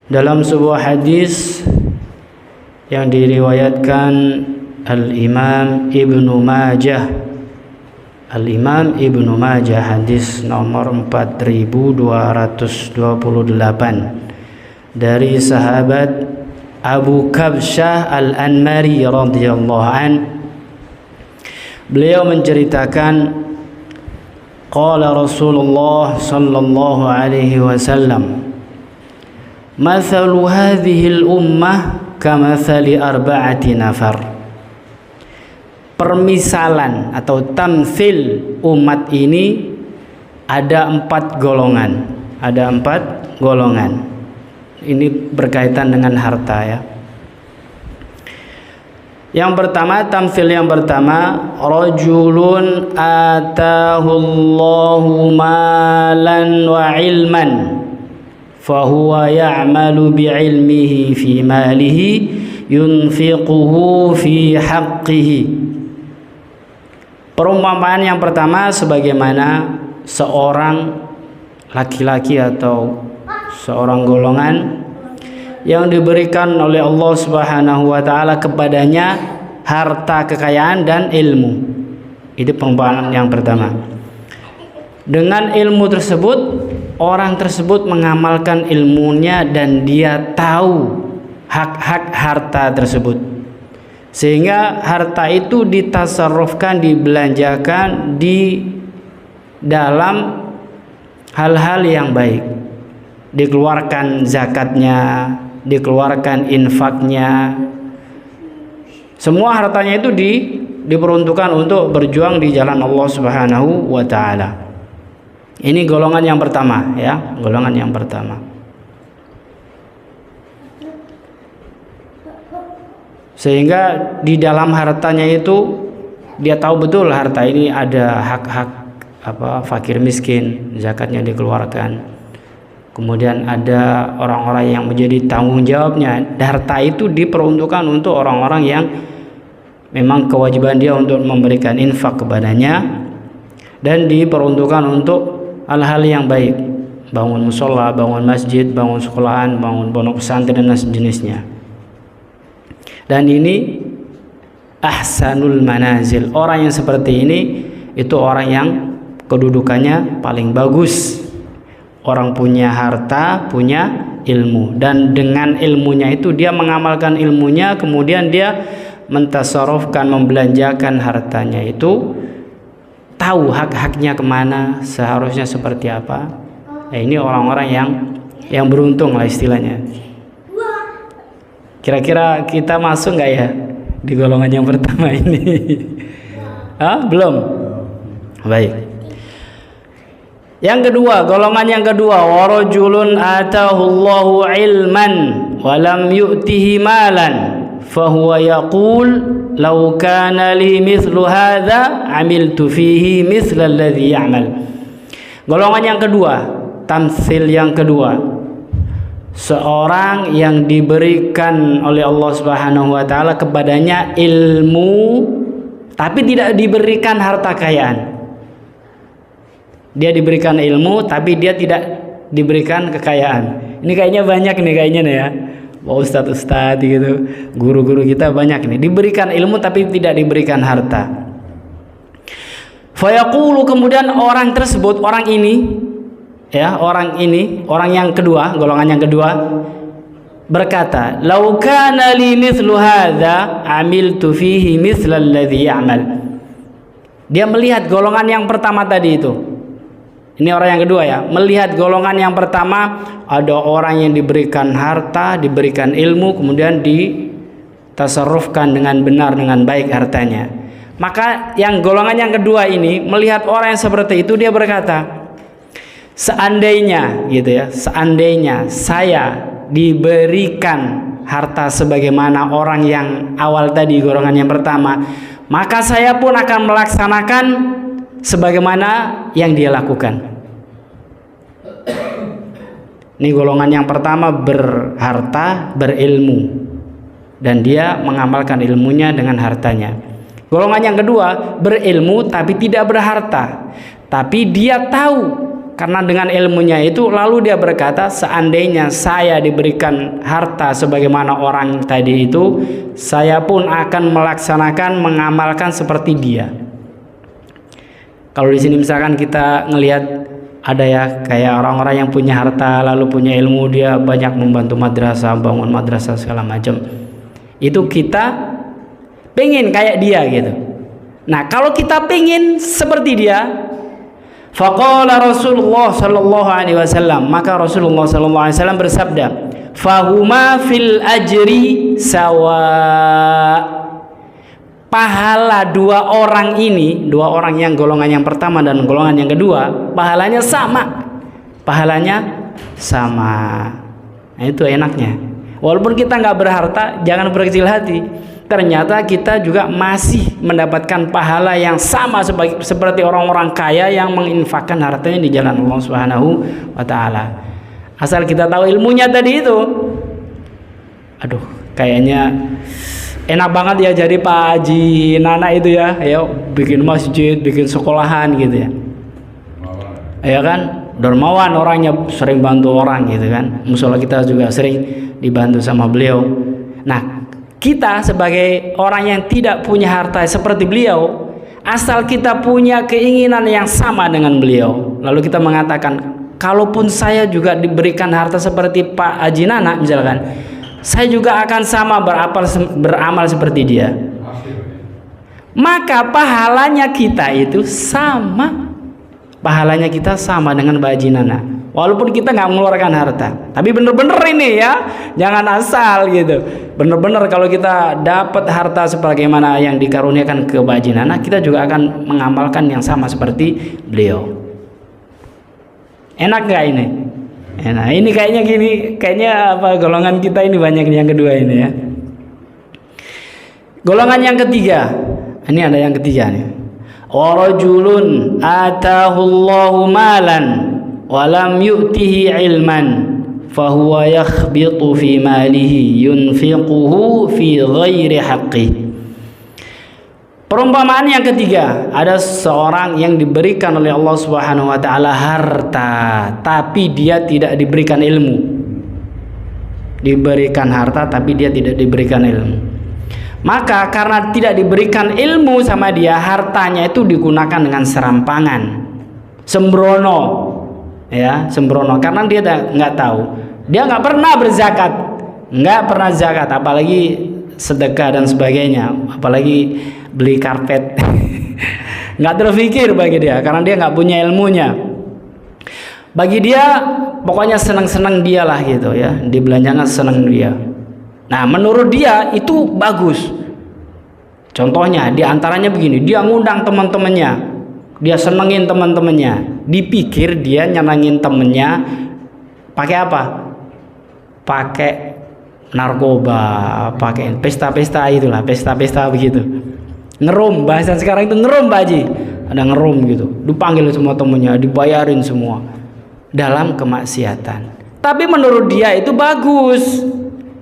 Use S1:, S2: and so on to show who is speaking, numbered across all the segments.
S1: Dalam sebuah hadis yang diriwayatkan Al-Imam Ibnu Majah, hadis nomor 4228 dari sahabat Abu Kabsyah Al-Anmari radhiyallahu an. Beliau menceritakan, qala Rasulullah sallallahu alaihi wasallam, mathalu hadhil ummah kamathali arba'ati nafar. Permisalan atau tamtsil umat ini ada 4 golongan. Ini berkaitan dengan harta ya. Yang pertama, tamtsil yang pertama, rajulun atahullahu malan wa ilman fahuwa ya'malu bi'ilmihi fi malihi yunfiquhu fi haqqihi. Perumpamaan yang pertama sebagaimana seorang laki-laki atau seorang golongan yang diberikan oleh Allah Subhanahu wa taala kepadanya harta, kekayaan dan ilmu. Itu perumpamaan yang pertama. Dengan ilmu tersebut, orang tersebut mengamalkan ilmunya dan dia tahu hak-hak harta tersebut, sehingga harta itu ditasarrufkan, dibelanjakan di dalam hal-hal yang baik, dikeluarkan zakatnya, dikeluarkan infaknya, semua hartanya itu diperuntukkan untuk berjuang di jalan Allah Subhanahu wa taala. Ini golongan yang pertama ya, golongan yang pertama. Sehingga di dalam hartanya itu dia tahu betul harta ini ada hak-hak fakir miskin, zakatnya dikeluarkan. Kemudian ada orang-orang yang menjadi tanggung jawabnya. Harta itu diperuntukkan untuk orang-orang yang memang kewajiban dia untuk memberikan infak kepadanya, dan diperuntukkan untuk hal-hal yang baik, bangun musola, bangun masjid, bangun sekolahan, bangun pondok pesantren dan sejenisnya. Dan ini ahsanul manazil. Orang yang seperti ini itu orang yang kedudukannya paling bagus. Orang punya harta, punya ilmu, dan dengan ilmunya itu dia mengamalkan ilmunya, kemudian dia mentasarrufkan, membelanjakan hartanya itu, tahu hak-haknya kemana, seharusnya seperti apa. Ini orang-orang yang beruntung lah istilahnya. Kira-kira kita masuk nggak ya di golongan yang pertama ini? Belum. Baik. Yang kedua, golongan yang kedua, warajulun atahullahu ilman wa lam yu'tihi malan fahuwa yaqul law kana li mithlu hadza amiltu fihi mithla alladhi ya'mal. Golongan yang kedua, tamtsil yang kedua, seorang yang diberikan oleh Allah Subhanahu wa taala kepadanya ilmu tapi tidak diberikan harta kekayaan. Dia diberikan ilmu tapi dia tidak diberikan kekayaan. Ini kayaknya banyak nih kayaknya nih ya. Ustadz gitu, guru-guru kita banyak nih diberikan ilmu tapi tidak diberikan harta. Fayaqulu, kemudian orang tersebut, orang ini ya, orang yang kedua, golongan yang kedua berkata, "Lau kana li mithlu hadza amiltu fihi mithla alladhi ya'mal." Dia melihat golongan yang pertama tadi itu. Ini orang yang kedua ya, melihat golongan yang pertama, ada orang yang diberikan harta, diberikan ilmu, kemudian ditasarrufkan dengan benar, dengan baik hartanya. Maka yang golongan yang kedua ini melihat orang yang seperti itu, dia berkata, seandainya gitu ya, seandainya saya diberikan harta sebagaimana orang yang awal tadi, golongan yang pertama, maka saya pun akan melaksanakan sebagaimana yang dia lakukan. Ini golongan yang pertama berharta, berilmu, dan dia mengamalkan ilmunya dengan hartanya. Golongan yang kedua berilmu tapi tidak berharta, tapi dia tahu karena dengan ilmunya itu lalu dia berkata, seandainya saya diberikan harta sebagaimana orang tadi itu, saya pun akan melaksanakan, mengamalkan seperti dia. Kalau di sini misalkan kita ngelihat ada ya kayak orang-orang yang punya harta lalu punya ilmu, dia banyak membantu madrasah, bangun madrasah segala macam. Itu kita pengen kayak dia gitu. Nah, kalau kita pengen seperti dia, faqala Rasulullah sallallahu alaihi wasallam, maka Rasulullah sallallahu alaihi wasallam bersabda, fahuma fil ajri sawa. Pahala dua orang ini, dua orang yang golongan yang pertama dan golongan yang kedua, pahalanya sama. Pahalanya sama. Nah, itu enaknya. Walaupun kita nggak berharta, jangan berkecil hati. Ternyata kita juga masih mendapatkan pahala yang sama seperti orang-orang kaya yang menginfakkan hartanya di jalan Allah Subhanahu wa taala. Asal kita tahu ilmunya tadi itu. Aduh, kayaknya enak banget ya jadi Pak Haji Nana itu ya. Ya, bikin masjid, bikin sekolahan gitu ya. Ya kan? Dermawan orangnya, sering bantu orang gitu kan. Musola kita juga sering dibantu sama beliau. Nah, kita sebagai orang yang tidak punya harta seperti beliau, asal kita punya keinginan yang sama dengan beliau, lalu kita mengatakan, kalaupun saya juga diberikan harta seperti Pak Haji Nana misalkan, saya juga akan sama beramal seperti dia, maka pahalanya kita itu sama. Pahalanya kita sama dengan Pak Haji Nana, walaupun kita nggak mengeluarkan harta. Tapi bener-bener ini ya, jangan asal gitu. Bener-bener kalau kita dapat harta sebagaimana yang dikaruniakan ke Pak Haji Nana, kita juga akan mengamalkan yang sama seperti beliau. Enak nggak ini? Enak. Ini kayaknya gini, kayaknya apa, golongan kita ini banyak yang kedua ini ya. Golongan yang ketiga, ini ada yang ketiga nih. Warajulun atahullahu malan walam yu'tihi ilman fahuwa yakhbitu fi malihi yunfiquhu fi ghairi haqqih. Perumpamaan yang ketiga, ada seorang yang diberikan oleh Allah Subhanahu wa taala harta tapi dia tidak diberikan ilmu. Diberikan harta tapi dia tidak diberikan ilmu. Maka karena tidak diberikan ilmu sama dia, hartanya itu digunakan dengan serampangan, sembrono, ya sembrono. Karena dia nggak tahu, dia nggak pernah berzakat, nggak pernah zakat, apalagi sedekah dan sebagainya, apalagi beli karpet, nggak terpikir bagi dia, karena dia nggak punya ilmunya. Bagi dia, pokoknya senang-senang dia lah gitu ya, dibelanjakan senang dia. Nah, menurut dia itu bagus. Contohnya, diantaranya begini, dia ngundang teman-temannya, dia senengin teman-temannya, dipikir dia nyenengin temennya pakai apa? Pakai narkoba, pakai pesta-pesta itulah, pesta-pesta begitu. Ngerum, bahasa sekarang itu ngerum Pak Haji. Ada ngerum gitu, dipanggil semua temennya, dibayarin semua dalam kemaksiatan. Tapi menurut dia itu bagus,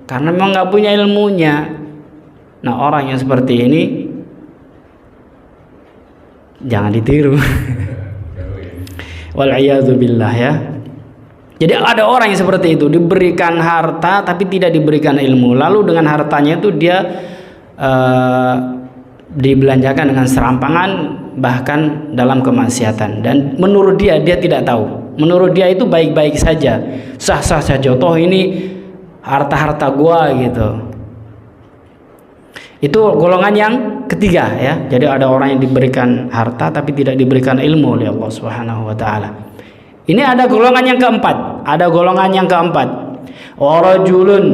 S1: karena memang nggak punya ilmunya. Nah, orang yang seperti ini jangan ditiru. Wal'iyadzubillah ya. Jadi ada orang yang seperti itu, diberikan harta tapi tidak diberikan ilmu. Lalu dengan hartanya itu dia dibelanjakan dengan serampangan, bahkan dalam kemaksiatan. Dan menurut dia tidak tahu. Menurut dia itu baik-baik saja, sah-sah saja. Toh ini harta-harta gua gitu. Itu golongan yang ketiga ya. Jadi ada orang yang diberikan harta tapi tidak diberikan ilmu oleh Allah Subhanahu wa taala. Ini ada golongan yang keempat. Ada golongan yang keempat. Warajulun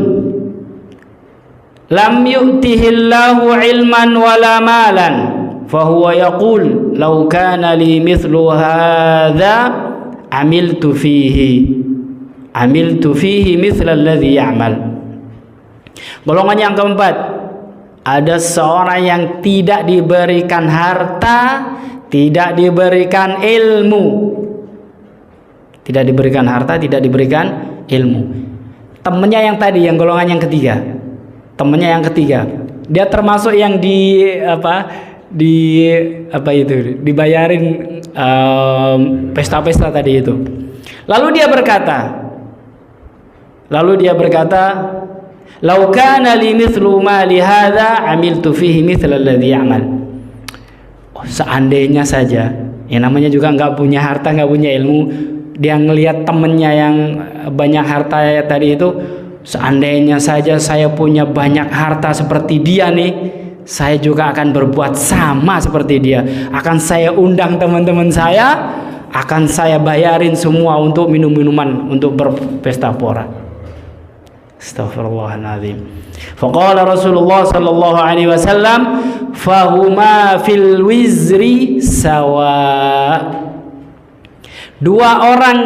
S1: lam yu'tihillahu ilman wala malan fahuwa yaqul law kana li mithlu hadza amiltu fihi mithla alladhi ya'mal. Golongan yang keempat, ada seorang yang tidak diberikan harta, tidak diberikan ilmu. Tidak diberikan harta, tidak diberikan ilmu. Temennya yang tadi, yang golongan yang ketiga. Temennya yang ketiga, dia termasuk yang di apa itu dibayarin pesta-pesta tadi itu. Lalu dia berkata, "Lau kana li mithlu ma li hadza amiltu fihi mithla alladhi ya'mal." Oh, seandainya saja, yang namanya juga nggak punya harta, nggak punya ilmu, dia ngelihat temennya yang banyak harta ya tadi itu, seandainya saja saya punya banyak harta seperti dia nih, saya juga akan berbuat sama seperti dia. Akan saya undang teman-teman saya, akan saya bayarin semua untuk minum-minuman, untuk berpesta pora. Astaghfirullahaladzim. Faqala Rasulullah sallallahu alaihi wasallam, fahuma fil wizri sawa. Dua orang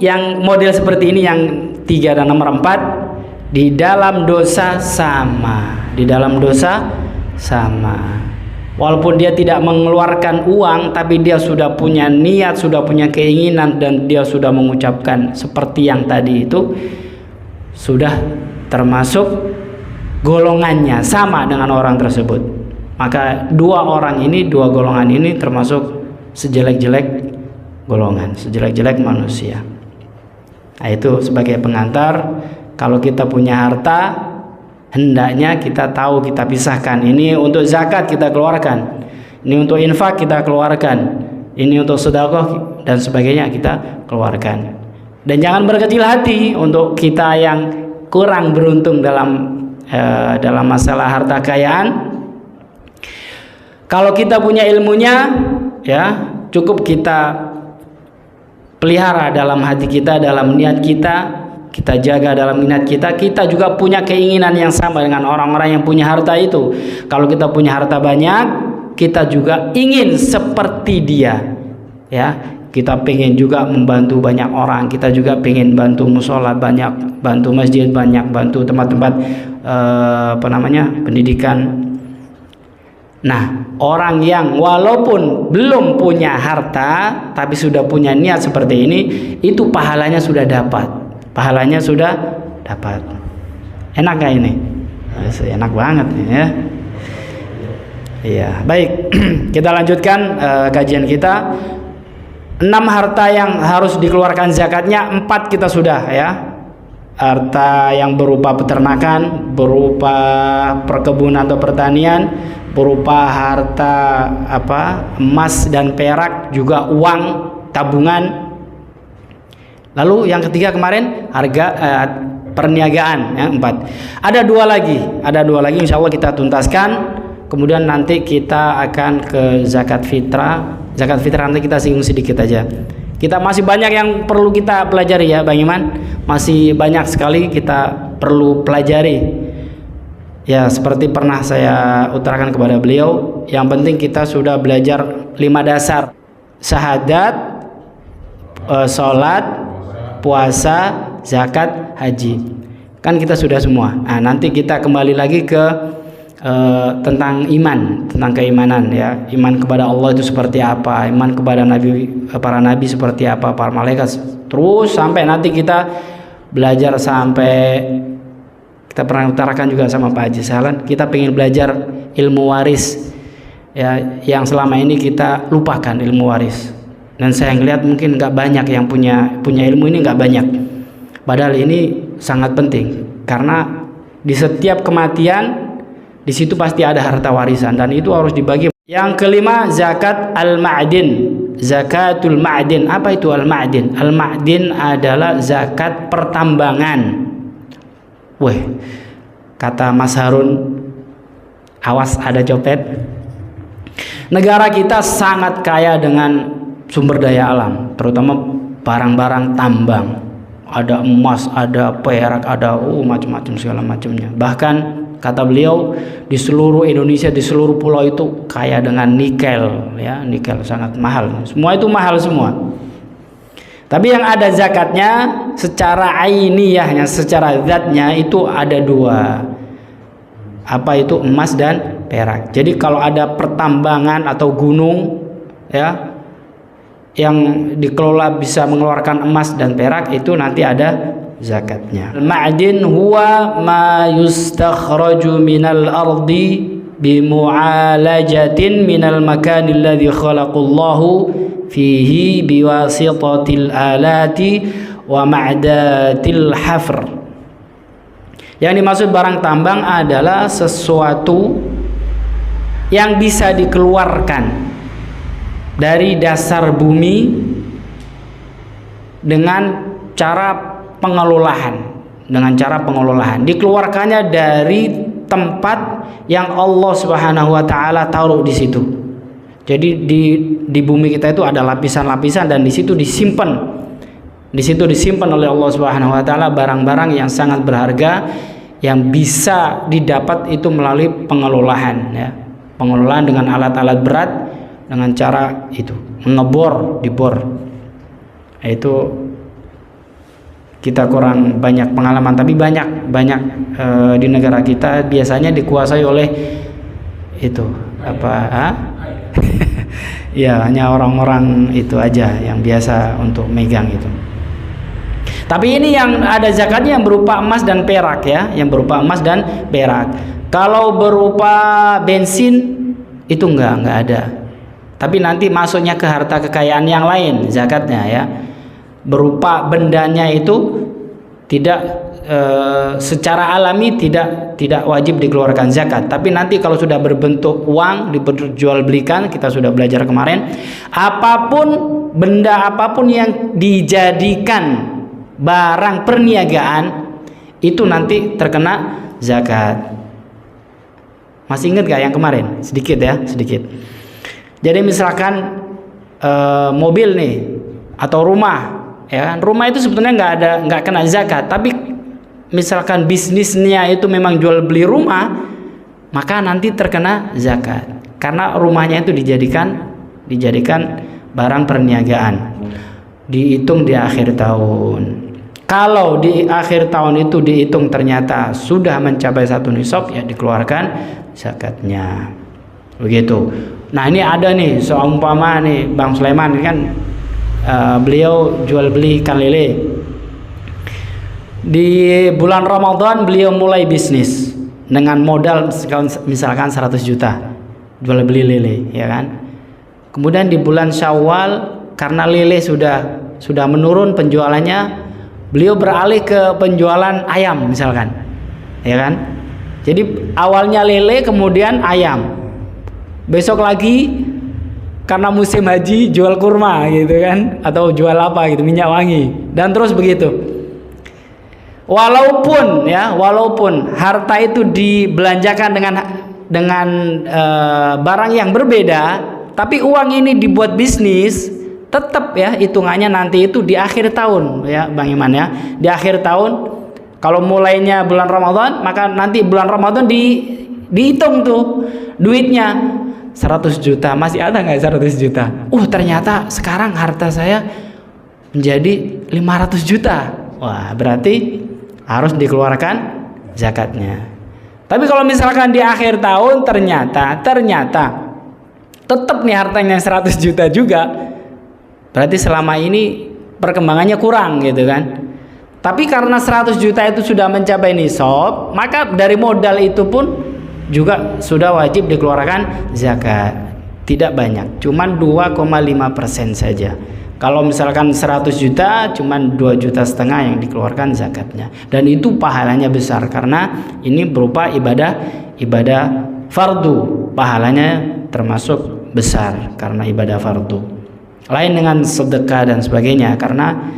S1: yang model seperti ini, yang 3 dan nomor 4, di dalam dosa sama. Di dalam dosa sama. Walaupun dia tidak mengeluarkan uang, tapi dia sudah punya niat, sudah punya keinginan, dan dia sudah mengucapkan seperti yang tadi itu, sudah termasuk golongannya, sama dengan orang tersebut. Maka dua golongan ini termasuk sejelek-jelek golongan, sejelek-jelek manusia. Nah, itu sebagai pengantar. Kalau kita punya harta, hendaknya kita tahu, kita pisahkan. Ini untuk zakat kita keluarkan, ini untuk infak kita keluarkan, ini untuk sedekah dan sebagainya kita keluarkan. Dan jangan berkecil hati untuk kita yang kurang beruntung dalam masalah harta kekayaan. Kalau kita punya ilmunya, ya cukup kita pelihara dalam hati kita, dalam niat kita jaga dalam minat kita. Kita juga punya keinginan yang sama dengan orang-orang yang punya harta itu. Kalau kita punya harta banyak, kita juga ingin seperti dia, ya. Kita pengen juga membantu banyak orang, kita juga pengen bantu musola banyak, bantu masjid banyak, bantu tempat-tempat pendidikan. Nah, orang yang walaupun belum punya harta tapi sudah punya niat seperti ini, itu pahalanya sudah dapat. Pahalanya sudah dapat. Enak gak ini? Enak banget nih ya. Iya, baik. Kita lanjutkan kajian kita. 6 harta yang harus dikeluarkan zakatnya, 4 kita sudah ya. Harta yang berupa peternakan, berupa perkebunan atau pertanian, berupa harta emas dan perak, juga uang tabungan. Lalu yang ketiga kemarin harga perniagaan, ya, 4. Ada dua lagi insya Allah kita tuntaskan. Kemudian nanti kita akan ke zakat fitrah. Zakat fitrah nanti kita singgung sedikit aja. Kita masih banyak yang perlu kita pelajari ya Bang Iman. Masih banyak sekali kita perlu pelajari. Ya seperti pernah saya utarakan kepada beliau, yang penting kita sudah belajar 5 dasar. Syahadat, sholat, puasa, zakat, haji. Kan kita sudah semua. Nah, nanti kita kembali lagi ke tentang iman, tentang keimanan ya. Iman kepada Allah itu seperti apa, iman kepada para nabi seperti apa, para malaikat, terus sampai nanti kita belajar sampai, kita pernah utarakan juga sama Pak Haji Sahlan, kita pengen belajar ilmu waris ya, yang selama ini kita lupakan ilmu waris. Dan saya ngelihat mungkin nggak banyak yang punya ilmu ini, nggak banyak. Padahal ini sangat penting, karena di setiap kematian di situ pasti ada harta warisan, dan itu harus dibagi. Yang kelima, zakat al-ma'din, zakatul ma'din. Apa itu al-ma'din? Al-ma'din adalah zakat pertambangan. Weh, kata Mas Harun, awas ada copet. Negara kita sangat kaya dengan sumber daya alam, terutama barang-barang tambang. Ada emas, ada perak, ada macam-macam segala macamnya. Bahkan kata beliau, di seluruh Indonesia, di seluruh pulau itu kaya dengan nikel ya, nikel sangat mahal. Semua itu mahal semua. Tapi yang ada zakatnya secara ainiyahnya, secara zatnya itu ada 2. Apa itu? Emas dan perak. Jadi kalau ada pertambangan atau gunung ya yang dikelola bisa mengeluarkan emas dan perak, itu nanti ada zakatnya. Al-ma'din huwa ma yustakhraju minal ardi bimu'alajatin minal makanil ladzi khalaqallahu fihi biwasitatil alati wa ma'datil hafr. Yang dimaksud barang tambang adalah sesuatu yang bisa dikeluarkan dari dasar bumi dengan cara pengelolaan, dikeluarkannya dari tempat yang Allah Subhanahu wa taala taruh di situ. Jadi di bumi kita itu ada lapisan-lapisan dan di situ disimpan. Di situ disimpan oleh Allah Subhanahu wa taala barang-barang yang sangat berharga yang bisa didapat itu melalui pengelolaan, ya. Pengelolaan dengan alat-alat berat dengan cara itu dibor. Itu kita kurang banyak pengalaman, tapi banyak di negara kita biasanya dikuasai oleh itu ya, hanya orang-orang itu aja yang biasa untuk megang itu. Tapi ini yang ada zakatnya yang berupa emas dan perak, ya, yang berupa emas dan perak. Kalau berupa bensin itu enggak ada. Tapi nanti masuknya ke harta kekayaan yang lain zakatnya, ya. Berupa bendanya itu tidak secara alami tidak wajib dikeluarkan zakat. Tapi nanti kalau sudah berbentuk uang diperjualbelikan, kita sudah belajar kemarin, benda apapun yang dijadikan barang perniagaan itu nanti terkena zakat. Masih ingat gak yang kemarin? Sedikit. Jadi misalkan mobil nih atau rumah, ya kan? Rumah itu sebetulnya nggak kena zakat, tapi misalkan bisnisnya itu memang jual beli rumah, maka nanti terkena zakat karena rumahnya itu dijadikan barang perniagaan. Dihitung di akhir tahun. Kalau di akhir tahun itu dihitung ternyata sudah mencapai 1 nisab, ya dikeluarkan zakatnya. Begitu. Nah, ini ada nih seumpama nih Bang Sulaiman kan, beliau jual beli ikan lele. Di bulan Ramadan beliau mulai bisnis dengan modal misalkan 100 juta jual beli lele, ya kan. Kemudian di bulan Syawal karena lele sudah menurun penjualannya, beliau beralih ke penjualan ayam misalkan, ya kan. Jadi awalnya lele kemudian ayam. Besok lagi karena musim haji jual kurma gitu kan, atau jual apa gitu, minyak wangi, dan terus begitu. Walaupun harta itu dibelanjakan dengan barang yang berbeda, tapi uang ini dibuat bisnis, tetap ya hitungannya nanti itu di akhir tahun, ya Bang Iman, ya. Di akhir tahun kalau mulainya bulan Ramadan, maka nanti bulan Ramadan dihitung tuh duitnya 100 juta, masih ada nggak 100 juta? Ternyata sekarang harta saya menjadi 500 juta. Wah, berarti harus dikeluarkan zakatnya. Tapi kalau misalkan di akhir tahun ternyata tetap nih hartanya 100 juta juga, berarti selama ini perkembangannya kurang gitu kan. Tapi karena 100 juta itu sudah mencapai nisab, maka dari modal itu pun juga sudah wajib dikeluarkan zakat. Tidak banyak, cuman 2,5% saja. Kalau misalkan 100 juta, cuman 2,5 juta yang dikeluarkan zakatnya. Dan itu pahalanya besar karena ini berupa ibadah fardu. Pahalanya termasuk besar karena ibadah fardu. Lain dengan sedekah dan sebagainya, karena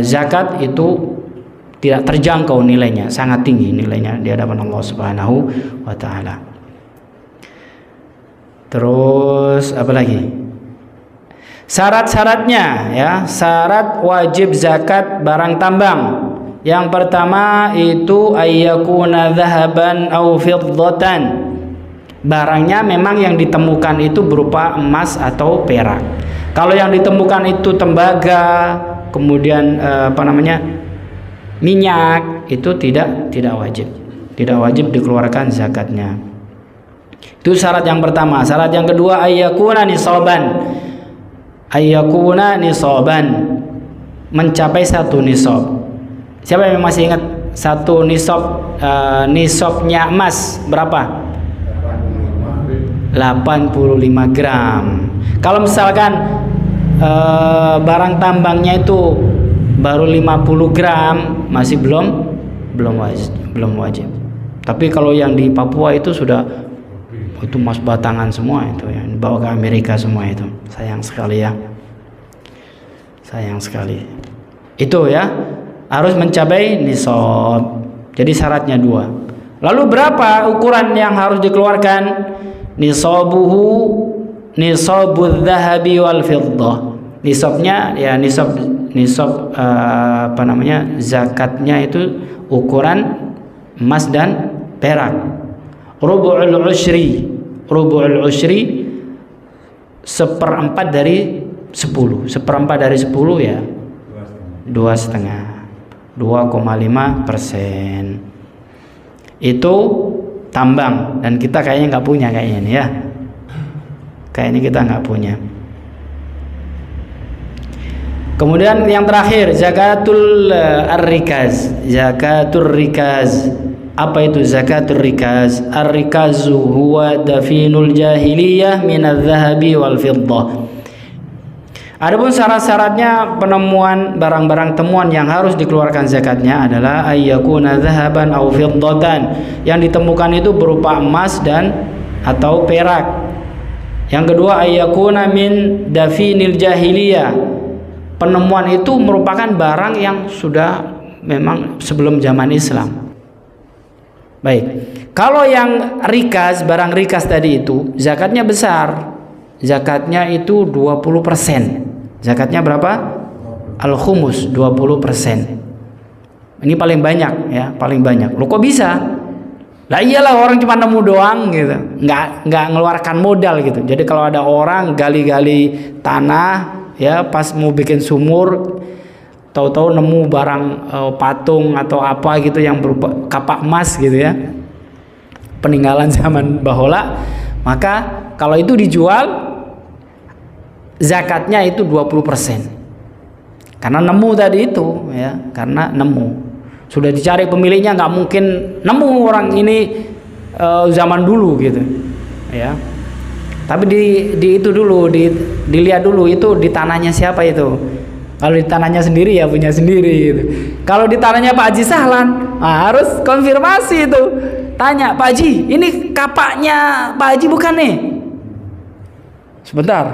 S1: zakat itu tidak terjangkau nilainya, sangat tinggi nilainya di hadapan Allah Subhanahu wa taala. Terus apa lagi? Syarat-syaratnya, ya, syarat wajib zakat barang tambang. Yang pertama itu ayyakuna dzahaban aw fiddatan. Barangnya memang yang ditemukan itu berupa emas atau perak. Kalau yang ditemukan itu tembaga, kemudian minyak, itu tidak wajib. Tidak wajib dikeluarkan zakatnya. Itu syarat yang pertama. Syarat yang kedua ayyakuna nisaban, mencapai 1 nisab. Siapa yang masih ingat 1 nisab? Nisabnya emas berapa? 85 gram. Kalau misalkan barang tambangnya itu baru 50 gram, masih belum wajib. Tapi kalau yang di Papua itu sudah, itu emas batangan semua itu yang dibawa ke Amerika semua itu. Sayang sekali ya. Sayang sekali. Itu ya, harus mencapai nisab. Jadi syaratnya 2. Lalu berapa ukuran yang harus dikeluarkan? Nisabudz dzahabi wal fiddah. Nisabnya ya nisab zakatnya itu ukuran emas dan perak. Rubu'ul ushri 1/4 dari 10. 1/4 dari 10 ya 2,5%. 2,5%. Itu tambang, dan kita kayaknya nggak punya kayaknya nih ya. Kayaknya kita nggak punya. Kemudian yang terakhir, zakatul rikaz. Zakatul rikaz. Apa itu zakatul rikaz? Ar-rikazu huwa dafinul jahiliyah minadz dzahabi wal fiddah. Adapun syarat-syaratnya penemuan barang-barang temuan yang harus dikeluarkan zakatnya adalah ayyakuna dzahaban aw fiddatan. Yang ditemukan itu berupa emas dan atau perak. Yang kedua ayyakuna min dafinil jahiliyah. Penemuan itu merupakan barang yang sudah memang sebelum zaman Islam. Baik. Kalau yang rikas, barang rikas tadi itu zakatnya besar. Zakatnya itu 20%. Zakatnya berapa? Al-khumus 20%. Ini paling banyak ya, paling banyak. Loh kok bisa? Lah iyalah, orang cuma nemu doang gitu. Nggak ngeluarkan modal gitu. Jadi kalau ada orang gali-gali tanah ya, pas mau bikin sumur, tahu-tahu nemu barang patung atau apa gitu yang berupa kapak emas gitu ya, peninggalan zaman bahola, maka kalau itu dijual zakatnya itu 20%. Karena nemu tadi itu ya, karena nemu. Sudah dicari pemiliknya, nggak mungkin nemu orang ini zaman dulu gitu ya. Tapi di itu dulu, dilihat dulu itu di tanahnya siapa itu. Kalau di tanahnya sendiri ya punya sendiri gitu. Kalau di tanahnya Pak Haji Sahlan, nah harus konfirmasi itu. Tanya, Pak Haji, ini kapaknya Pak Haji bukan nih? Sebentar,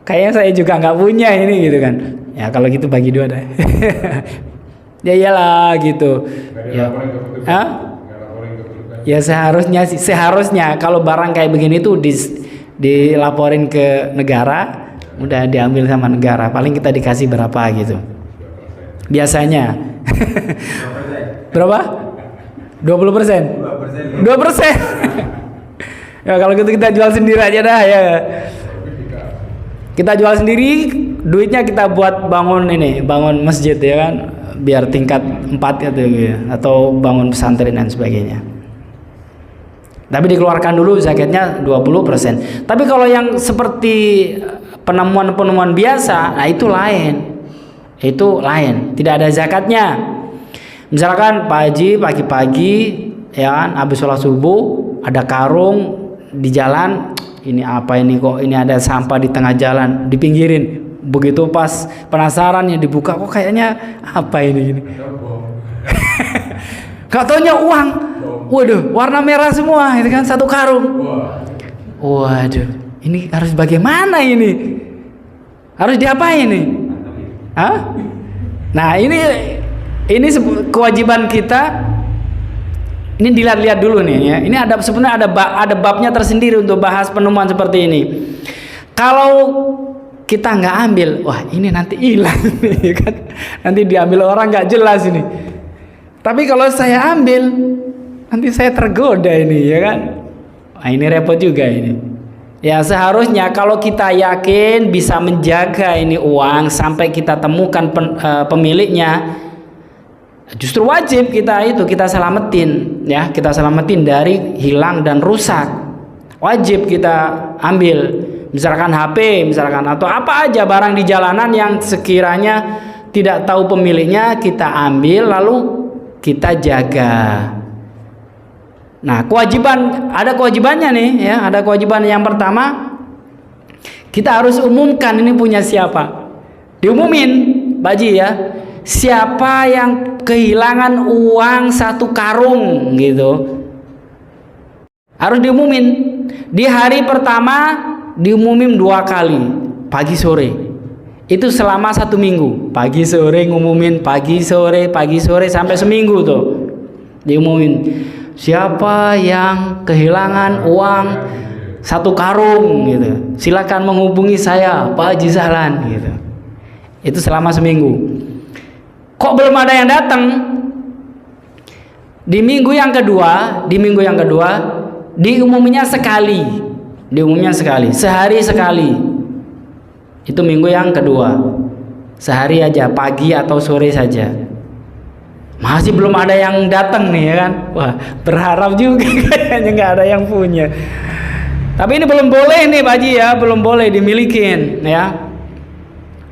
S1: kayaknya saya juga nggak punya ini gitu kan. Ya kalau gitu bagi 2 dah. Ya iyalah gitu. Ya. Hah? Ya seharusnya kalau barang kayak begini tuh dilaporin ke negara, udah diambil sama negara, paling kita dikasih berapa gitu biasanya. Berapa? 20%? 2%. Ya kalau gitu kita jual sendiri aja dah ya. Kita jual sendiri, duitnya kita buat bangun masjid ya kan, biar tingkat 4 gitu ya, atau bangun pesantren dan sebagainya. Tapi dikeluarkan dulu zakatnya 20%. Tapi kalau yang seperti penemuan-penemuan biasa, nah itu lain. Itu lain, tidak ada zakatnya. Misalkan Pak Haji pagi-pagi ya kan, habis sholat subuh ada karung di jalan, ini apa ini kok ini ada sampah di tengah jalan, dipinggirin. Begitu pas penasaran ya dibuka, kok kayaknya apa ini gini. Katanya uang. Waduh, warna merah semua itu kan, satu karung. Waduh, ini harus bagaimana ini? Harus diapain ini? Hah? Nah, ini kewajiban kita. Ini dilihat-lihat dulu nih ya. Ini sebenarnya ada babnya tersendiri untuk bahas penemuan seperti ini. Kalau kita nggak ambil, wah ini nanti hilang nih kan. Nanti diambil orang nggak jelas ini. Tapi kalau saya ambil, nanti saya tergoda ini ya kan. Nah, ini repot juga ini. Ya seharusnya kalau kita yakin bisa menjaga ini uang sampai kita temukan pemiliknya, justru wajib kita selamatin ya, kita selamatin dari hilang dan rusak. Wajib kita ambil, misalkan HP misalkan, atau apa aja barang di jalanan yang sekiranya tidak tahu pemiliknya, kita ambil lalu kita jaga. Nah, ada kewajibannya nih ya, ada kewajiban yang pertama, kita harus umumkan ini punya siapa. Diumumin, Pak Haji ya. Siapa yang kehilangan uang 1 karung gitu. Harus diumumin. Di hari pertama diumumin 2 kali, pagi sore. Itu selama 1 minggu. Pagi sore ngumumin, pagi sore sampai seminggu tuh. Diumumin. Siapa yang kehilangan uang 1 karung gitu, silakan menghubungi saya, Pak Haji Sahlan gitu. Itu selama seminggu. Kok belum ada yang datang? Di minggu yang kedua diumuminya sekali. Sehari sekali. Itu minggu yang kedua. Sehari aja, pagi atau sore saja. Masih belum ada yang datang nih ya kan. Wah, berharap juga kayaknya nggak ada yang punya. Tapi ini belum boleh nih Pak Haji ya, belum boleh dimilikin ya.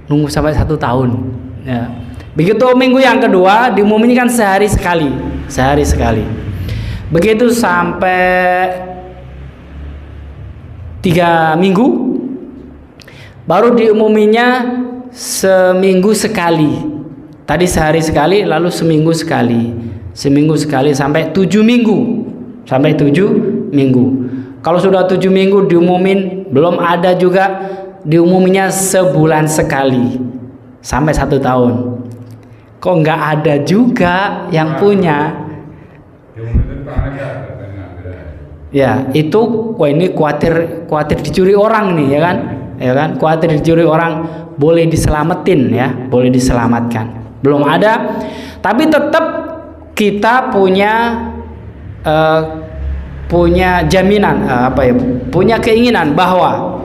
S1: Nunggu sampai 1 tahun ya. Begitu minggu yang kedua diumumin kan sehari sekali. Begitu sampai 3 minggu baru diumuminya seminggu sekali. Tadi sehari sekali, lalu seminggu sekali sampai 7 minggu. Kalau sudah 7 minggu diumumin, belum ada juga, diumuminya sebulan sekali sampai 1 tahun. Kok nggak ada juga yang punya? Ya itu, wah ini khawatir dicuri orang nih ya kan, khawatir dicuri orang, boleh diselamatin ya, boleh diselamatkan. Belum ada, tapi tetap kita punya jaminan punya keinginan bahwa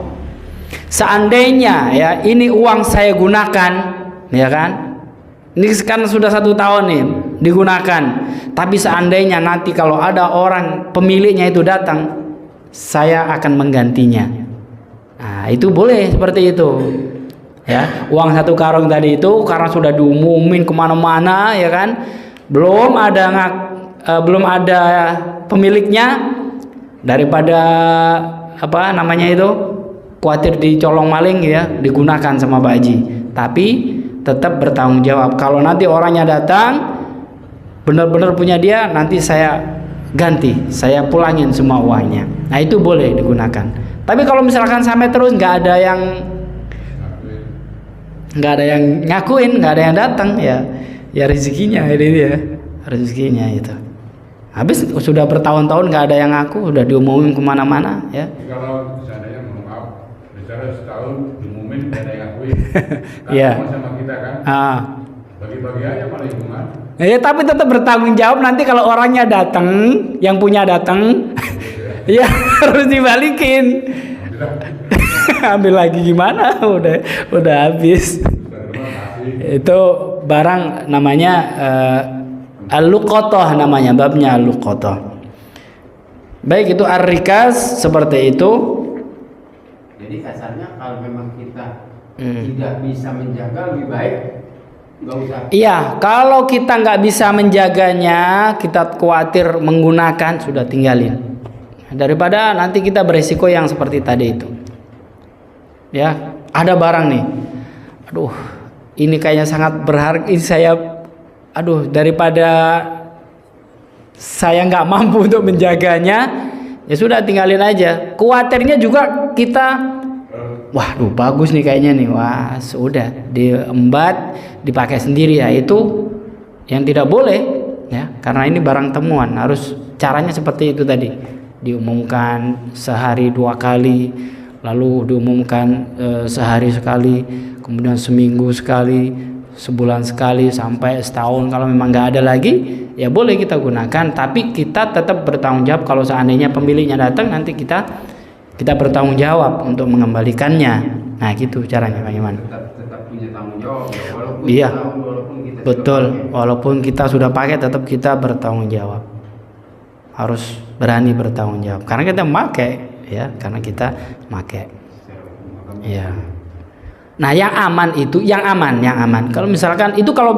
S1: seandainya ya ini uang saya gunakan ya kan, ini kan sudah 1 tahun nih digunakan, tapi seandainya nanti kalau ada orang pemiliknya itu datang, saya akan menggantinya. Nah itu boleh seperti itu ya. Uang 1 karung tadi itu karena sudah diumumin kemana-mana ya kan, belum ada pemiliknya, daripada khawatir dicolong maling ya, digunakan sama Pak Haji. Tapi tetap bertanggung jawab. Kalau nanti orangnya datang benar-benar punya dia, nanti saya ganti, saya pulangin semua uangnya. Nah itu boleh digunakan. Tapi kalau misalkan sampai terus nggak ada yang ngakuin, nggak ada yang datang, ya rezekinya itu. Habis sudah bertahun-tahun nggak ada yang ngaku, udah diumumin kemana-mana ya.
S2: Kalau seandainya maaf, bicara setahun diumumin nggak ada yang ngakuin,
S1: Iya.
S2: Sama kita kan, bagi-bagi aja malah hitungan.
S1: Ya tapi tetap bertanggung jawab, nanti kalau orangnya datang, yang punya datang, ya harus dibalikin. Ambil lagi gimana? Udah habis. Itu barang namanya al-luqatah, namanya babnya al-luqatah. Baik, itu ar-rikaz seperti itu.
S3: Jadi kasarnya kalau memang kita tidak bisa menjaga, lebih baik nggak usah.
S1: Iya, kalau kita nggak bisa menjaganya, kita khawatir menggunakan, sudah tinggalin. Daripada nanti kita beresiko yang seperti tadi itu. Ya, ada barang nih. Aduh, ini kayaknya sangat berharga. Ini daripada saya nggak mampu untuk menjaganya, ya sudah tinggalin aja. Khawatirnya juga kita, waduh bagus nih kayaknya nih, wah sudah diembat, dipakai sendiri, ya itu yang tidak boleh ya, karena ini barang temuan. Harus caranya seperti itu tadi, diumumkan sehari 2 kali, lalu diumumkan sehari sekali, kemudian seminggu sekali, sebulan sekali, sampai setahun. Kalau memang nggak ada lagi, ya boleh kita gunakan, tapi kita tetap bertanggung jawab. Kalau seandainya pemiliknya datang, nanti kita bertanggung jawab untuk mengembalikannya. Nah gitu caranya Pak Iman.
S3: Tetap punya tanggung jawab ya, walaupun
S1: Iya,
S3: kita
S1: betul. Walaupun kita sudah pakai, tetap kita bertanggung jawab. Harus berani bertanggung jawab, karena kita memakai ya, karena kita memakai. Ya. Nah, yang aman itu, yang aman. Kalau misalkan itu kalau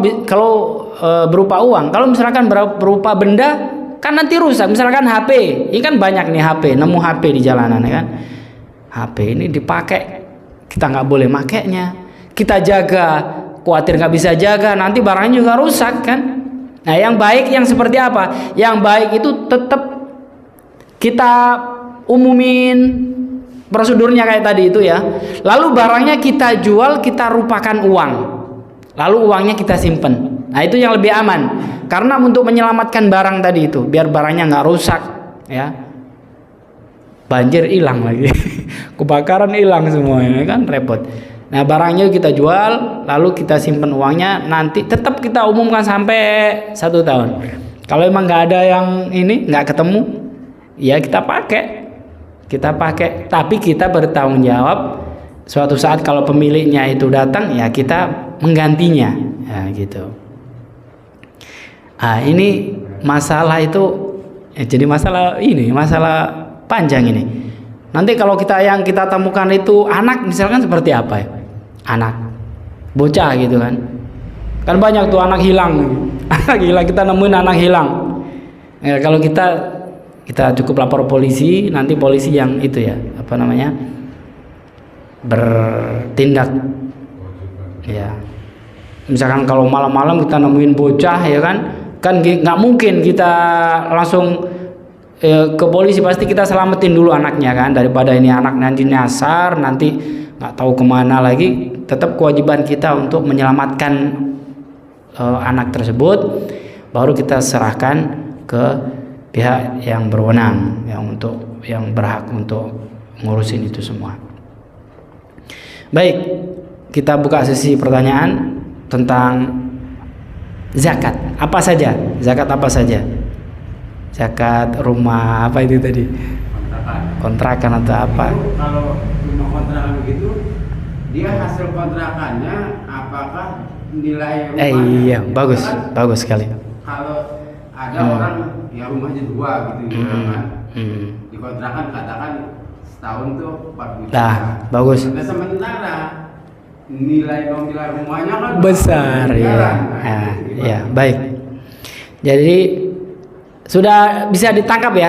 S1: berupa uang, kalau misalkan berupa benda, kan nanti rusak. Misalkan HP, ini kan banyak nih HP, nemu HP di jalanan ya kan. HP ini dipakai, kita nggak boleh makainya. Kita jaga, khawatir nggak bisa jaga, nanti barangnya juga rusak kan. Nah, yang baik yang seperti apa? Yang baik itu tetap kita umumin prosedurnya kayak tadi itu ya. Lalu barangnya kita jual, kita rupakan uang. Lalu uangnya kita simpen. Nah, itu yang lebih aman. Karena untuk menyelamatkan barang tadi itu, biar barangnya nggak rusak ya. Banjir hilang lagi. Kebakaran hilang semuanya kan, repot. Nah, barangnya kita jual, lalu kita simpen uangnya, nanti tetap kita umumkan sampai 1 tahun. Kalau emang nggak ada yang ini, nggak ketemu, ya kita pakai, tapi kita bertanggung jawab. Suatu saat kalau pemiliknya itu datang, ya kita menggantinya, ya gitu. Ah, ini masalah itu, jadi masalah panjang ini. Nanti kalau yang kita temukan itu anak, misalkan seperti apa ya? Anak, bocah gitu kan. Kan banyak tuh anak hilang. Anak hilang, kita nemuin anak hilang. Ya, kalau kita cukup lapor polisi, nanti polisi yang itu ya, apa namanya? Bertindak. Ya. Misalkan kalau malam-malam kita nemuin bocah ya kan nggak mungkin kita langsung ke polisi, pasti kita selamatin dulu anaknya kan, daripada ini anak nanti nyasar, nanti nggak tahu kemana lagi. Tetap kewajiban kita untuk menyelamatkan anak tersebut, baru kita serahkan ke pihak yang berwenang, yang berhak untuk ngurusin itu semua. Baik, kita buka sesi pertanyaan tentang zakat. Apa saja? Zakat apa saja? Zakat rumah apa itu tadi? Kontrakan atau apa?
S3: Kalau rumah kontrakan begitu, dia hasil kontrakannya apakah nilai rumahnya?
S1: Iya, bagus, bagus sekali.
S3: Kalau ada orang yang rumahnya 2 gitu kan, dikontrakan katakan setahun tuh 4 juta.
S1: Nah, bagus.
S3: Nah, sementara nilai rumahnya kan
S1: Besar ya. Nah, ya, baik. Jadi sudah bisa ditangkap ya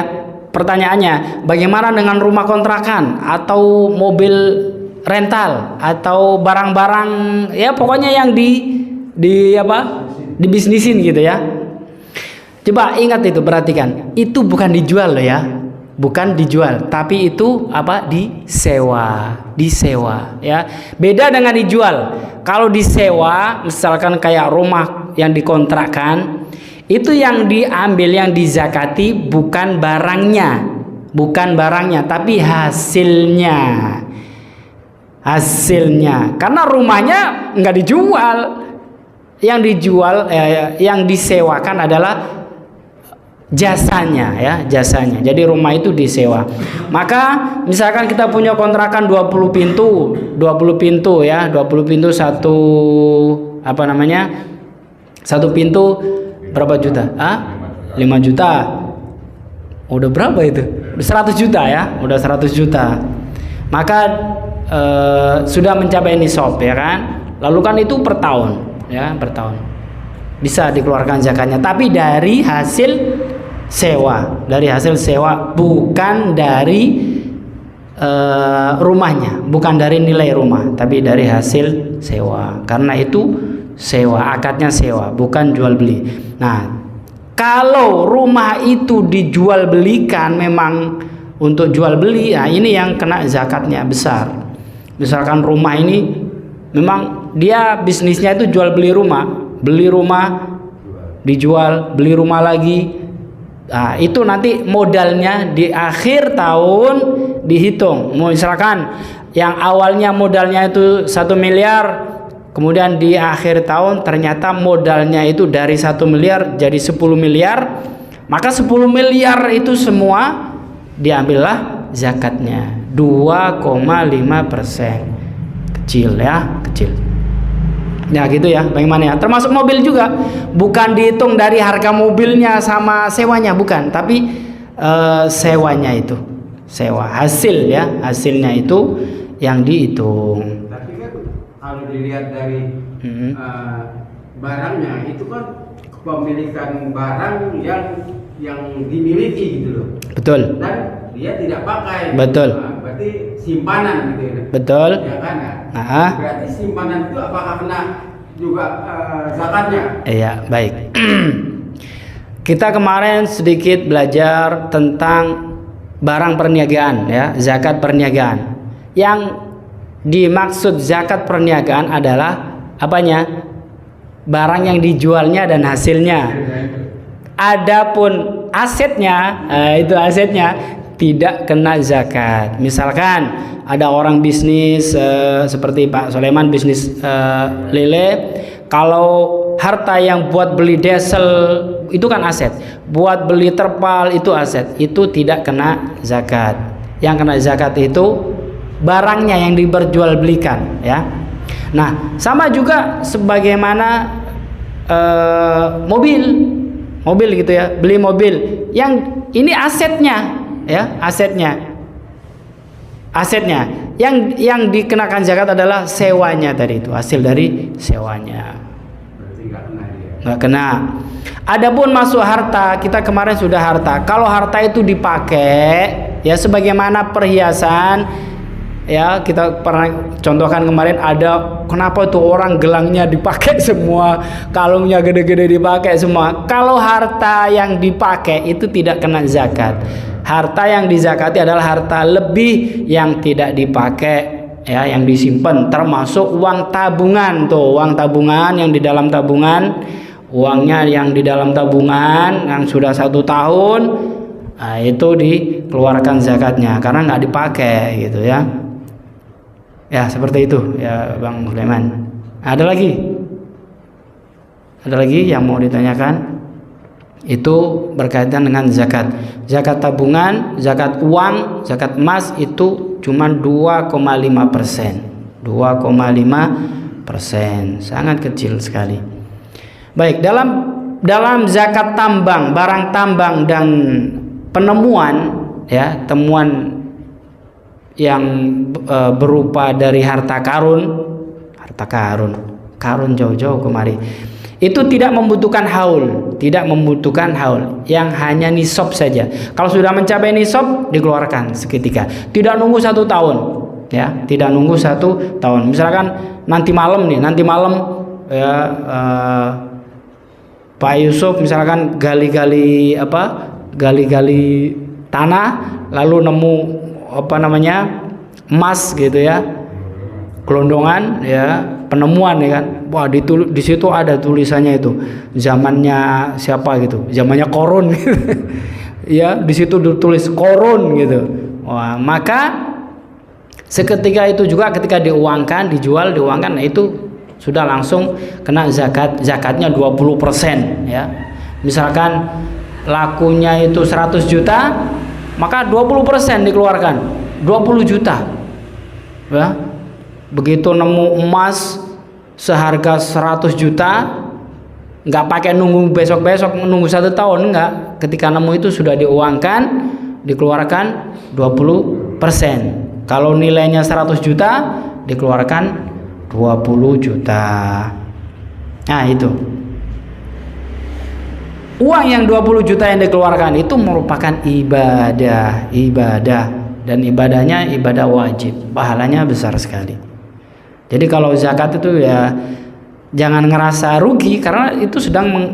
S1: pertanyaannya. Bagaimana dengan rumah kontrakan atau mobil rental atau barang-barang ya pokoknya yang dibisnisin gitu ya. Coba ingat itu, perhatikan. Itu bukan dijual loh ya. Bukan dijual, tapi itu apa? Disewa ya. Beda dengan dijual. Kalau disewa, misalkan kayak rumah yang dikontrakkan, itu yang diambil, yang dizakati bukan barangnya, tapi hasilnya. Karena rumahnya nggak dijual. Yang dijual, yang disewakan adalah jasanya ya, jasanya. Jadi rumah itu disewa. Maka misalkan kita punya kontrakan 20 pintu ya, 20 pintu satu pintu berapa juta? 5 juta. Udah berapa itu? Udah 100 juta ya, udah 100 juta. Maka sudah mencapai nisab ya kan. Lalu kan itu per tahun ya, per tahun. Bisa dikeluarkan zakatnya, tapi dari hasil sewa, bukan dari rumahnya, bukan dari nilai rumah, tapi dari hasil sewa. Karena itu sewa, akadnya sewa, bukan jual beli. Nah, kalau rumah itu dijual belikan memang untuk jual beli, nah ini yang kena zakatnya besar. Misalkan rumah ini memang dia bisnisnya itu jual beli rumah dijual, beli rumah lagi. Nah, itu nanti modalnya di akhir tahun dihitung. Misalkan yang awalnya modalnya itu 1 miliar, kemudian di akhir tahun ternyata modalnya itu dari 1 miliar jadi 10 miliar, maka 10 miliar itu semua diambillah zakatnya 2,5%. Kecil ya, kecil. Ya gitu ya, bagaimana ya? Termasuk mobil juga, bukan dihitung dari harga mobilnya sama sewanya, bukan, tapi sewanya itu, sewa hasil ya, hasilnya itu yang dihitung.
S3: Tapi kan kalau dilihat dari barangnya itu kan kepemilikan barang yang yang dimiliki gitu loh.
S1: Betul.
S3: Dan dia tidak pakai.
S1: Betul.
S3: Nah, berarti simpanan gitu ya.
S1: Betul.
S3: Ya kan ya?
S1: Nah,
S3: Berarti simpanan itu apakah kena juga zakatnya?
S1: iya, baik. Kita kemarin sedikit belajar tentang barang perniagaan ya, zakat perniagaan. Yang dimaksud zakat perniagaan adalah apanya? Barang yang dijualnya dan hasilnya. Adapun asetnya, itu asetnya tidak kena zakat. Misalkan ada orang bisnis seperti Pak Soleman bisnis lele, kalau harta yang buat beli diesel itu kan aset, buat beli terpal itu aset, itu tidak kena zakat. Yang kena zakat itu barangnya yang diperjualbelikan ya. Nah, sama juga sebagaimana mobil gitu ya, beli mobil yang ini asetnya ya, asetnya yang dikenakan zakat adalah sewanya tadi, itu hasil dari sewanya.
S3: Berarti nggak kena dia.
S1: Nggak kena. Adapun masuk harta, kita kemarin sudah harta. Kalau harta itu dipakai ya sebagaimana perhiasan ya, kita pernah contohkan kemarin, ada kenapa tuh orang gelangnya dipakai semua, kalungnya gede-gede dipakai semua. Kalau harta yang dipakai itu tidak kena zakat. Harta yang dizakati adalah harta lebih yang tidak dipakai ya, yang disimpan, termasuk uang tabungan. Tuh uang tabungan yang di dalam tabungan, uangnya yang di dalam tabungan yang sudah 1 tahun, nah, itu dikeluarkan zakatnya karena nggak dipakai gitu ya. Ya seperti itu ya Bang Sulaiman. Ada lagi yang mau ditanyakan? Itu berkaitan dengan zakat. Zakat tabungan, zakat uang, zakat emas itu cuma 2,5%. 2,5%, sangat kecil sekali. Baik, dalam zakat tambang, barang tambang dan penemuan ya, temuan yang berupa dari harta karun jauh-jauh kemari, itu tidak membutuhkan haul, yang hanya nisab saja. Kalau sudah mencapai nisab dikeluarkan seketika, tidak nunggu 1 tahun ya, tidak nunggu 1 tahun. Misalkan nanti malam ya, Pak Yusuf misalkan gali-gali tanah, lalu nemu emas gitu ya, gelondongan ya, penemuan ya kan. Wah, di situ ada tulisannya itu zamannya siapa gitu, zamannya Korun gitu. Ya, di situ ditulis Korun gitu. Wah, maka seketika itu juga ketika dijual, nah itu sudah langsung kena zakatnya 20% ya. Misalkan lakunya itu 100 juta, maka 20% dikeluarkan 20 juta ya. Begitu nemu emas seharga 100 juta, nggak pakai nunggu besok-besok, nunggu 1 tahun, enggak. Ketika nemu itu sudah diuangkan, dikeluarkan 20%. Kalau nilainya 100 juta dikeluarkan 20 juta. Nah itu uang yang 20 juta yang dikeluarkan itu merupakan ibadah, dan ibadahnya ibadah wajib, pahalanya besar sekali. Jadi kalau zakat itu ya jangan ngerasa rugi, karena itu sedang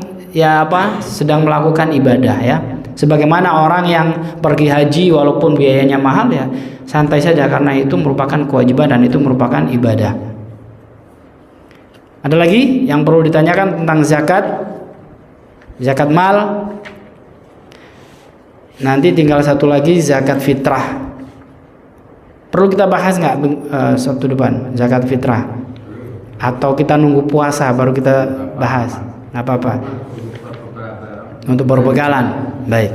S1: melakukan ibadah ya. Sebagaimana orang yang pergi haji walaupun biayanya mahal ya santai saja, karena itu merupakan kewajiban dan itu merupakan ibadah. Ada lagi yang perlu ditanyakan tentang zakat mal? Nanti tinggal satu lagi, zakat fitrah. Perlu kita bahas nggak Sabtu depan zakat fitrah? Atau kita nunggu puasa baru kita bahas? Nggak apa-apa. Untuk berbekalan. Baik.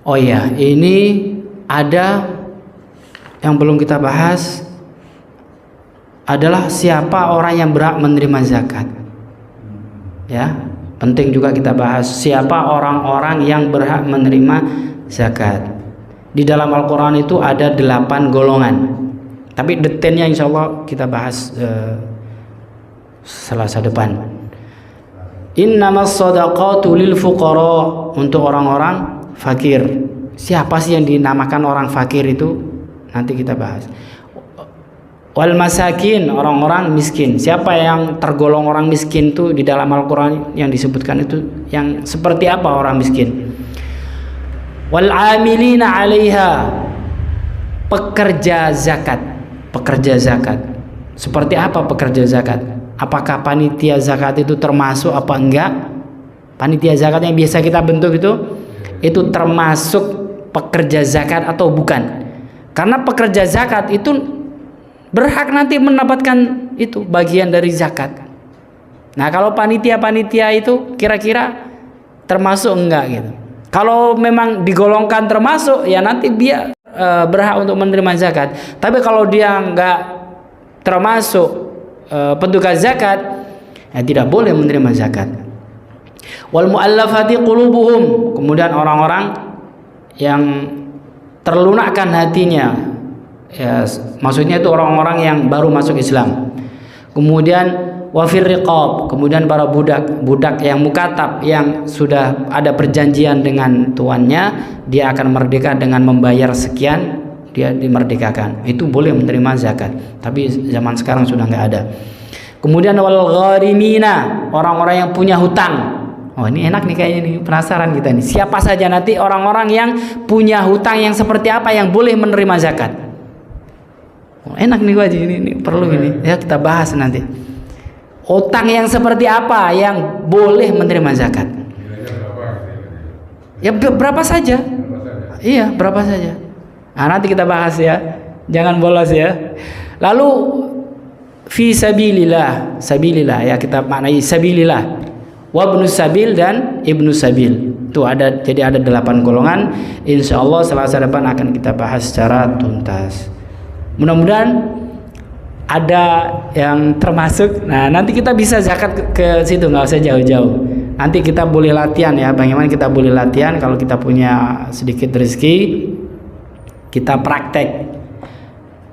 S1: Oh iya, ini ada yang belum kita bahas, adalah siapa orang yang berhak menerima zakat. Ya, penting juga kita bahas siapa orang-orang yang berhak menerima zakat. Di dalam Al-Quran itu ada 8 golongan, tapi detailnya insya Allah kita bahas Selasa depan. Innamas shadaqatu lil fuqara, untuk orang-orang fakir. Siapa sih yang dinamakan orang fakir itu? Nanti kita bahas. Wal masakin, orang-orang miskin. Siapa yang tergolong orang miskin itu di dalam Al-Qur'an yang disebutkan itu yang seperti apa orang miskin? Wal amilina 'alaiha, pekerja zakat. Pekerja zakat. Seperti apa pekerja zakat? Apakah panitia zakat itu termasuk apa enggak? Panitia zakat yang biasa kita bentuk itu termasuk pekerja zakat atau bukan? Karena pekerja zakat itu berhak nanti mendapatkan itu bagian dari zakat. Nah, kalau panitia-panitia itu kira-kira termasuk enggak gitu. Kalau memang digolongkan termasuk, ya nanti dia berhak untuk menerima zakat. Tapi kalau dia enggak termasuk petugas zakat, ya tidak boleh menerima zakat. Wal muallafati qulubuhum, kemudian orang-orang yang terlunakkan hatinya, ya, maksudnya itu orang-orang yang baru masuk Islam. Kemudian wafir riqab, kemudian para budak yang mukatab, yang sudah ada perjanjian dengan tuannya, dia akan merdeka dengan membayar sekian, dia dimerdekakan. Itu boleh menerima zakat. Tapi zaman sekarang sudah nggak ada. Kemudian wal gharimina, orang-orang yang punya hutang. Oh, ini enak nih kayaknya nih, penasaran kita nih. Siapa saja nanti orang-orang yang punya hutang yang seperti apa yang boleh menerima zakat? Oh, enak nih Wajib, ini perlu ini. Ya kita bahas nanti. Hutang yang seperti apa yang boleh menerima zakat? Ya berapa saja? Iya, berapa saja. Nah, nanti kita bahas ya. Jangan bolos ya. Lalu fi sabilillah, sabilillah ya kita maknai sabilillah. Wabnu sabil dan ibnu sabil. Itu ada, jadi ada 8 golongan. Insyaallah Selasa depan akan kita bahas secara tuntas. Mudah-mudahan ada yang termasuk. Nah, nanti kita bisa zakat ke situ, nggak usah jauh-jauh. Nanti kita boleh latihan ya, bagaimana kita boleh latihan kalau kita punya sedikit rezeki, kita praktek.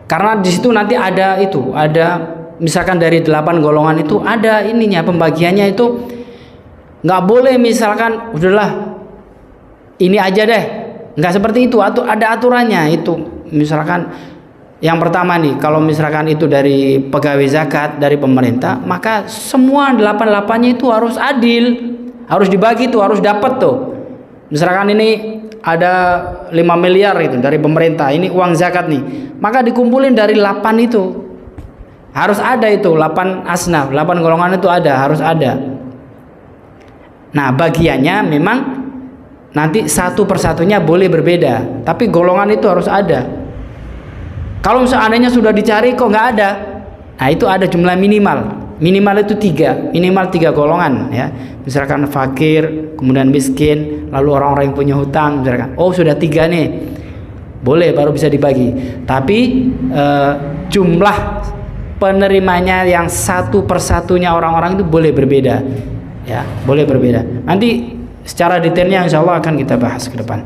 S1: Karena di situ nanti ada itu, ada misalkan dari 8 golongan itu ada ininya, pembagiannya itu nggak boleh misalkan udahlah ini aja deh, nggak seperti itu. Ada aturannya itu. Misalkan yang pertama nih, kalau misalkan itu dari pegawai zakat dari pemerintah, maka semua 8-8-nya itu harus adil, harus dibagi tuh, harus dapat tuh. Misalkan ini ada 5 miliar itu dari pemerintah, ini uang zakat nih, maka dikumpulin dari 8 itu, harus ada itu 8 asnaf, 8 golongan itu ada, harus ada. Nah, bagiannya memang nanti satu persatunya boleh berbeda, tapi golongan itu harus ada. Kalau seandainya sudah dicari kok nggak ada, nah itu ada jumlah minimal itu 3, minimal 3 golongan ya. Misalkan fakir, kemudian miskin, lalu orang-orang yang punya hutang, misalkan. Oh sudah 3 nih, boleh baru bisa dibagi. Tapi jumlah penerimanya yang satu persatunya orang-orang itu boleh berbeda. Ya, boleh berbeda. Nanti secara detailnya insya Allah akan kita bahas ke depan.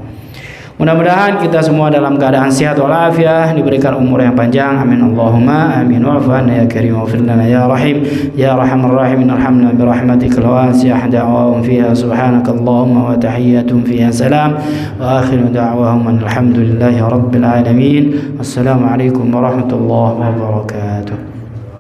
S1: Mudah-mudahan kita semua dalam keadaan sehat walafiat, diberikan umur yang panjang. Amin Allahumma amin. Wa'fu anna ya karim waghfir lana ya rahim ya arhamar rahimin, arhamna bi rahmatikal wasi'ah. Da'wahum fiha subhanakallahumma wa tahiyyatuhum fiha salam wa akhiru da'wahum alhamdulillahi rabbil alamin. Assalamu alaikum warahmatullahi wabarakatuh.